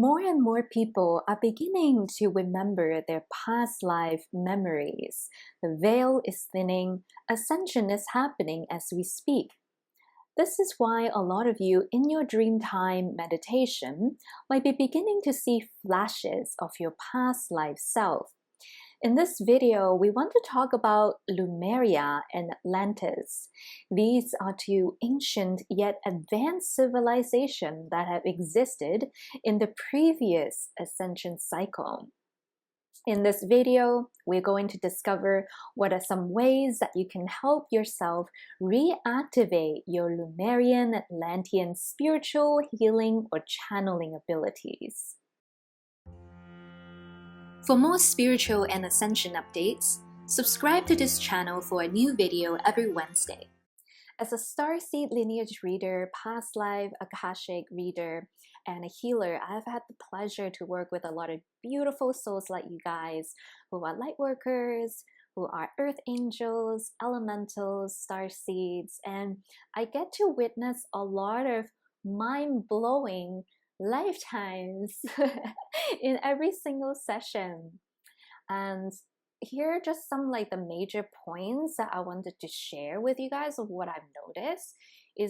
More and more people are beginning to remember their past life memories. The veil is thinning, ascension is happening as we speak. This is why a lot of you in your dreamtime meditation might be beginning to see flashes of your past life self. In this video, we want to talk about Lemuria and Atlantis. These are two ancient yet advanced civilizations that have existed in the previous ascension cycle. In this video, we're going to discover what are some ways that you can help yourself reactivate your Lemurian Atlantean spiritual healing or channeling abilities. For more spiritual and ascension updates, subscribe to this channel for a new video every Wednesday. As a Starseed lineage reader, past life Akashic reader, and a healer, I've had the pleasure to work with a lot of beautiful souls like you guys who are light workers, who are earth angels, elementals, starseeds, and I get to witness a lot of mind-blowing lifetimes in every single session. And here are just some like the major points that I wanted to share with you guys of what I've noticed.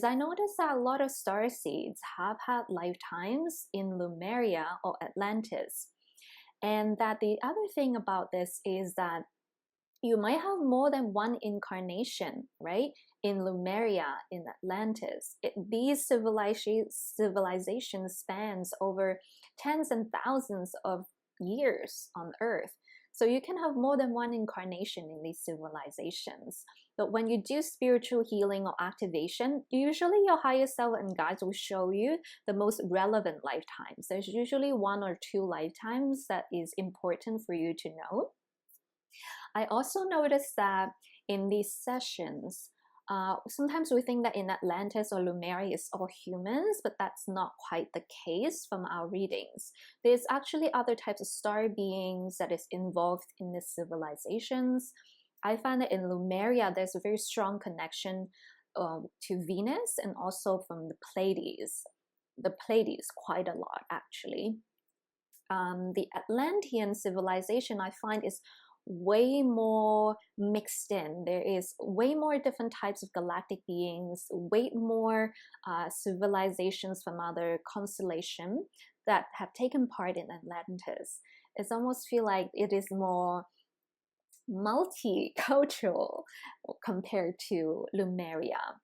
I noticed that a lot of starseeds have had lifetimes in Lemuria or Atlantis. And that the other thing about this is that you might have more than one incarnation, right? In Lemuria, in Atlantis. These civilizations spans over tens and thousands of years on Earth. So you can have more than one incarnation in these civilizations. But when you do spiritual healing or activation, usually your higher self and guides will show you the most relevant lifetimes. There's usually one or two lifetimes that is important for you to know. I also noticed that in these sessions, sometimes we think that in Atlantis or Lemuria is all humans, but that's not quite the case from our readings. There's actually other types of star beings that is involved in these civilizations. I find that in Lemuria, there's a very strong connection to Venus and also from the Pleiades. The Pleiades quite a lot, actually. The Atlantean civilization, I find, is way more mixed in. There is way more different types of galactic beings, way more civilizations from other constellations that have taken part in Atlantis. It's almost feel like it is more multicultural compared to Lemuria.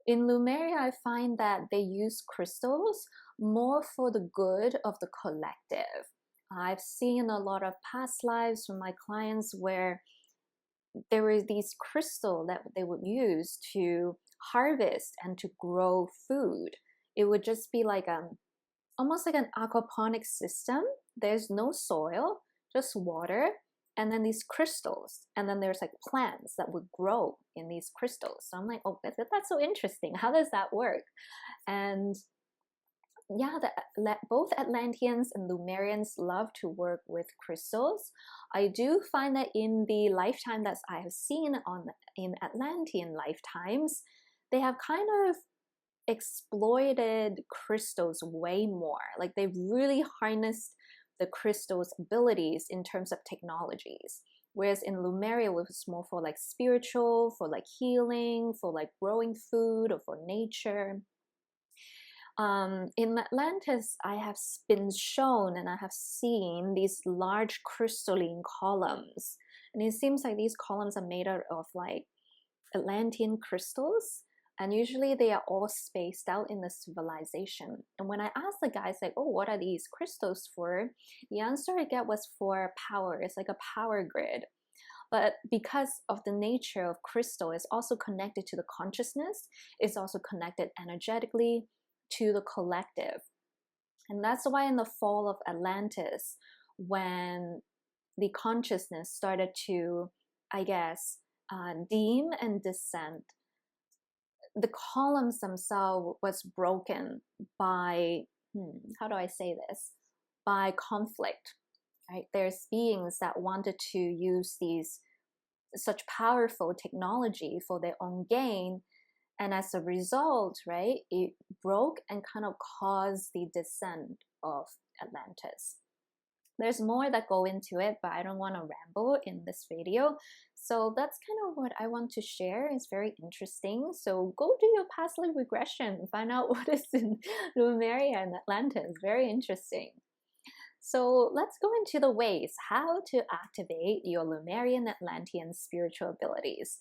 In Lemuria, I find that they use crystals more for the good of the collective. I've seen a lot of past lives from my clients where there were these crystals that they would use to harvest and to grow food. It would just be like almost like an aquaponic system. There's no soil, just water, and then these crystals, and then there's like plants that would grow in these crystals. So I'm like, oh, that's so interesting. How does that work? And yeah, both Atlanteans and Lemurians love to work with crystals. I do find that in the lifetime that I have seen in Atlantean lifetimes, they have kind of exploited crystals way more. Like they've really harnessed the crystal's abilities in terms of technologies. Whereas in Lemuria, it was more for like spiritual, for like healing, for like growing food, or for nature. In Atlantis, I have been shown and I have seen these large crystalline columns. And it seems like these columns are made out of like Atlantean crystals. And usually they are all spaced out in the civilization. And when I asked the guys like, oh, what are these crystals for? The answer I get was for power. It's like a power grid. But because of the nature of crystal, it's also connected to the consciousness. It's also connected energetically to the collective. And that's why in the fall of Atlantis, when the consciousness started to, I guess, dim and descend, the columns themselves was broken by, how do I say this? By conflict, right? There's beings that wanted to use such powerful technology for their own gain. And as a result, right, it broke and kind of caused the descent of Atlantis. There's more that go into it, but I don't want to ramble in this video. So that's kind of what I want to share. It's very interesting. So go do your past life regression, find out what is in Lemuria and Atlantis. Very interesting. So let's go into the ways how to activate your Lemurian Atlantean spiritual abilities.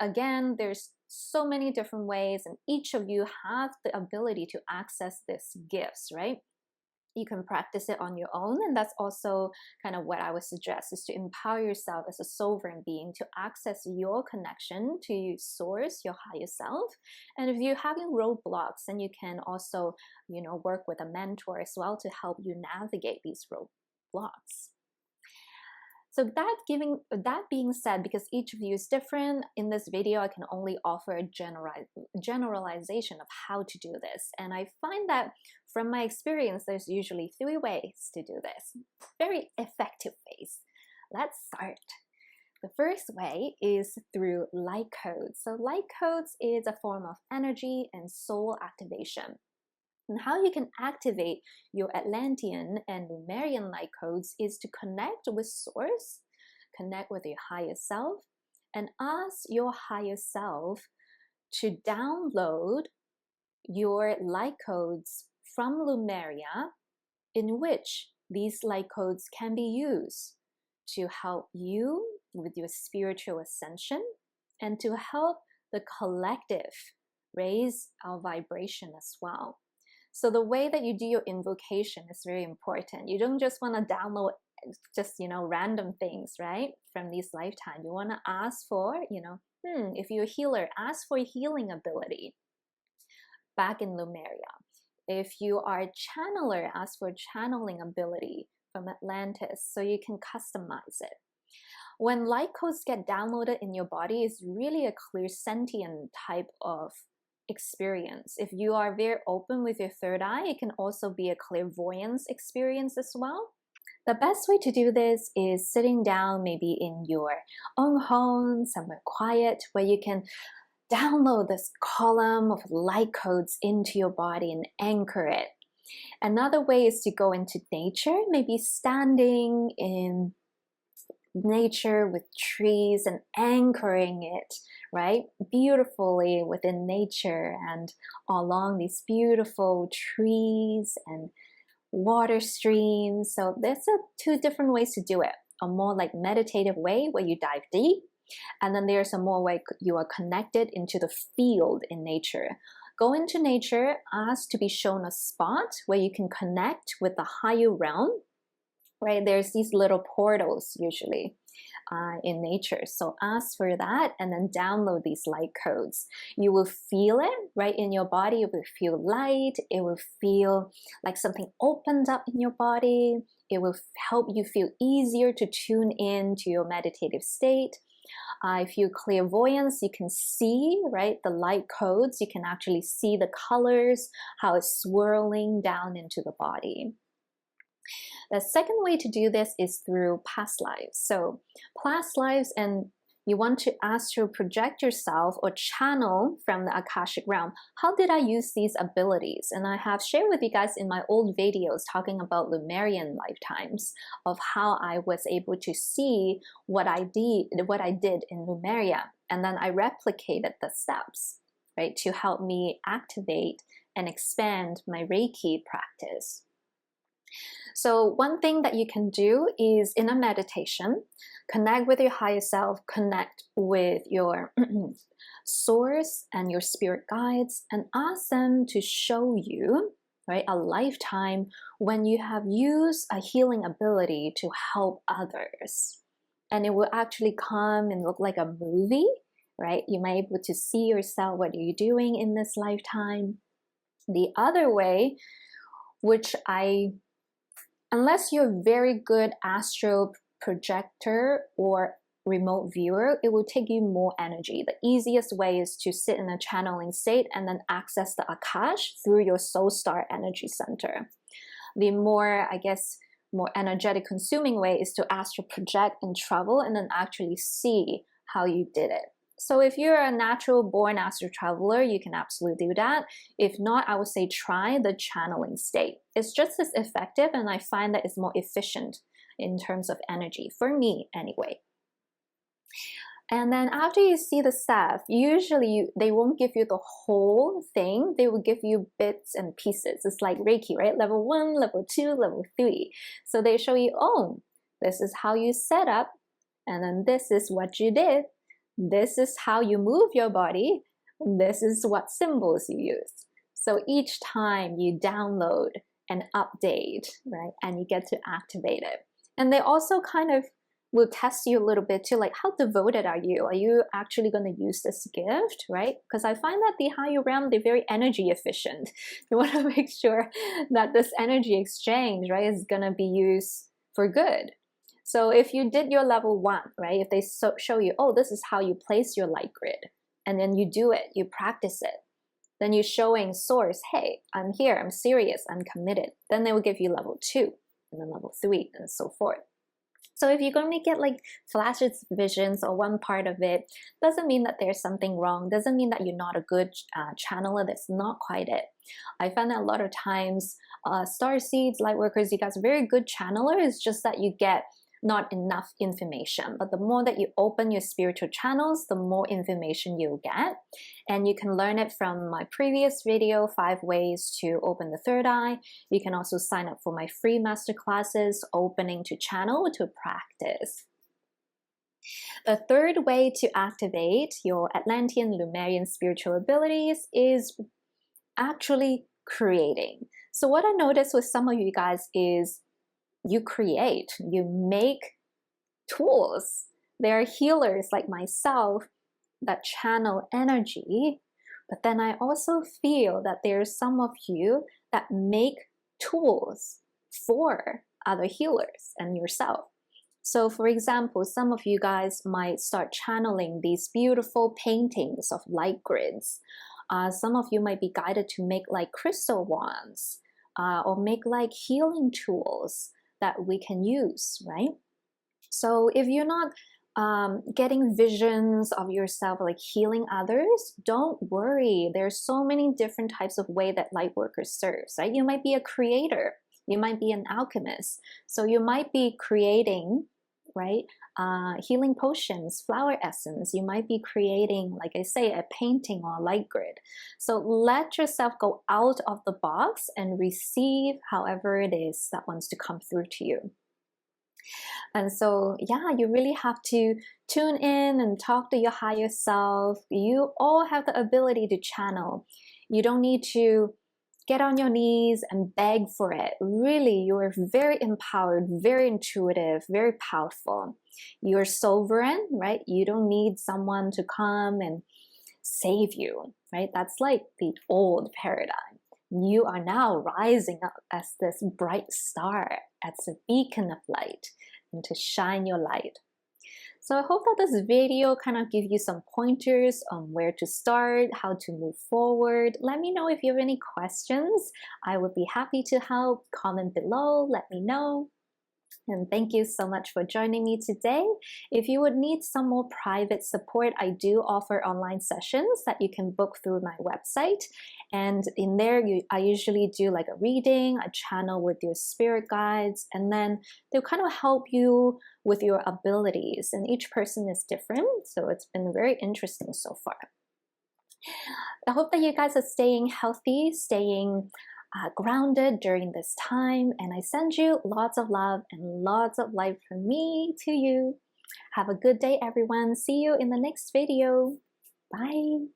Again, there's so many different ways, and each of you have the ability to access these gifts, right? You can practice it on your own, and that's also kind of what I would suggest, is to empower yourself as a sovereign being to access your connection to source, your higher self. And if you're having roadblocks, then you can also, work with a mentor as well to help you navigate these roadblocks. So that being said, because each of you is different, in this video I can only offer a generalization of how to do this. And I find that from my experience, there's usually 3 ways to do this. Very effective ways. Let's start. The first way is through light codes. So light codes is a form of energy and soul activation. And how you can activate your Atlantean and Lemurian light codes is to connect with source, connect with your higher self, and ask your higher self to download your light codes from Lemuria, in which these light codes can be used to help you with your spiritual ascension and to help the collective raise our vibration as well. So the way that you do your invocation is very important. You don't just want to download just, random things, right, from this lifetime. You want to ask for, if you're a healer, ask for healing ability back in Lemuria. If you are a channeler, ask for channeling ability from Atlantis so you can customize it. When light codes get downloaded in your body, it's really a clear sentient type of experience. If you are very open with your third eye, it can also be a clairvoyance experience as well. The best way to do this is sitting down maybe in your own home, somewhere quiet, where you can download this column of light codes into your body and anchor it. Another way is to go into nature, maybe standing in nature with trees and anchoring it, right, beautifully within nature and along these beautiful trees and water streams. So there's 2 different ways to do it. A more like meditative way where you dive deep, and then there's a more way you are connected into the field in nature. Go into nature, ask to be shown a spot where you can connect with the higher realm, right? There's these little portals usually in nature. So ask for that and then download these light codes. You will feel it right in your body. It will feel light. It will feel like something opens up in your body. It will help you feel easier to tune in to your meditative state. If you're clairvoyance, you can see, right, the light codes. You can actually see the colors, how it's swirling down into the body. The second way to do this is through past lives. So past lives, and you want to astral project yourself or channel from the Akashic realm. How did I use these abilities? And I have shared with you guys in my old videos talking about Lemurian lifetimes of how I was able to see what I did in Lemuria. And then I replicated the steps, right, to help me activate and expand my Reiki practice. So one thing that you can do is in a meditation, connect with your higher self, connect with your source and your spirit guides, and ask them to show you, right, a lifetime when you have used a healing ability to help others. And it will actually come and look like a movie, right? You might be able to see yourself, what are you doing in this lifetime. The other way, which unless you're a very good astral projector or remote viewer, it will take you more energy. The easiest way is to sit in a channeling state and then access the Akash through your soul star energy center. The more, more energetic consuming way is to astral project and travel and then actually see how you did it. So if you're a natural born astral traveler, you can absolutely do that. If not, I would say try the channeling state. It's just as effective, and I find that it's more efficient in terms of energy, for me anyway. And then after you see the staff, usually they won't give you the whole thing. They will give you bits and pieces. It's like Reiki, right? Level 1, level 2, level 3. So they show you, oh, this is how you set up, and then this is what you did. This is how you move your body. This is what symbols you use. So each time you download an update, right, and you get to activate it. And they also kind of will test you a little bit too, like how devoted are you? Are you actually going to use this gift, right? Because I find that the higher realm, they're very energy efficient. You want to make sure that this energy exchange, right, is going to be used for good. So if you did your level 1, right, if they show you, oh, this is how you place your light grid, and then you do it, you practice it, then you're showing source, hey, I'm here, I'm serious, I'm committed. Then they will give you level 2, and then level 3, and so forth. So if you're going to get like flashes, visions, or one part of it, doesn't mean that there's something wrong, doesn't mean that you're not a good channeler. That's not quite it. I find that a lot of times, Starseeds, Lightworkers, you guys are very good channelers. It's just that you get not enough information. But the more that you open your spiritual channels, the more information you'll get. And you can learn it from my previous video, 5 ways to open the third eye. You can also sign up for my free masterclasses, opening to channel, to practice. The third way to activate your Atlantean, Lemurian spiritual abilities is actually creating. So what I noticed with some of you guys is you create, you make tools. There are healers like myself that channel energy, but then I also feel that there's some of you that make tools for other healers and yourself. So for example, some of you guys might start channeling these beautiful paintings of light grids. Some of you might be guided to make like crystal wands, or make like healing tools that we can use, right? So if you're not getting visions of yourself like healing others, don't worry. There's so many different types of way that Lightworkers serves, right? You might be a creator, you might be an alchemist, so you might be creating, right, healing potions, flower essence. You might be creating, like I say, a painting or a light grid. So let yourself go out of the box and receive however it is that wants to come through to you. And so, yeah, you really have to tune in and talk to your higher self. You all have the ability to channel. You don't need to get on your knees and beg for it. Really, you're very empowered, very intuitive, very powerful. You're sovereign, right? You don't need someone to come and save you, right? That's like the old paradigm. You are now rising up as this bright star, as a beacon of light, and to shine your light. So I hope that this video kind of gives you some pointers on where to start, how to move forward. Let me know if you have any questions. I would be happy to help. Comment below, let me know. And thank you so much for joining me today. If you would need some more private support, I do offer online sessions that you can book through my website. And in there, I usually do like a reading, a channel with your spirit guides, and then they'll kind of help you with your abilities. And each person is different, so it's been very interesting so far. I hope that you guys are staying healthy, staying grounded during this time, and I send you lots of love and lots of light from me to you. Have a good day, everyone. See you in the next video. Bye.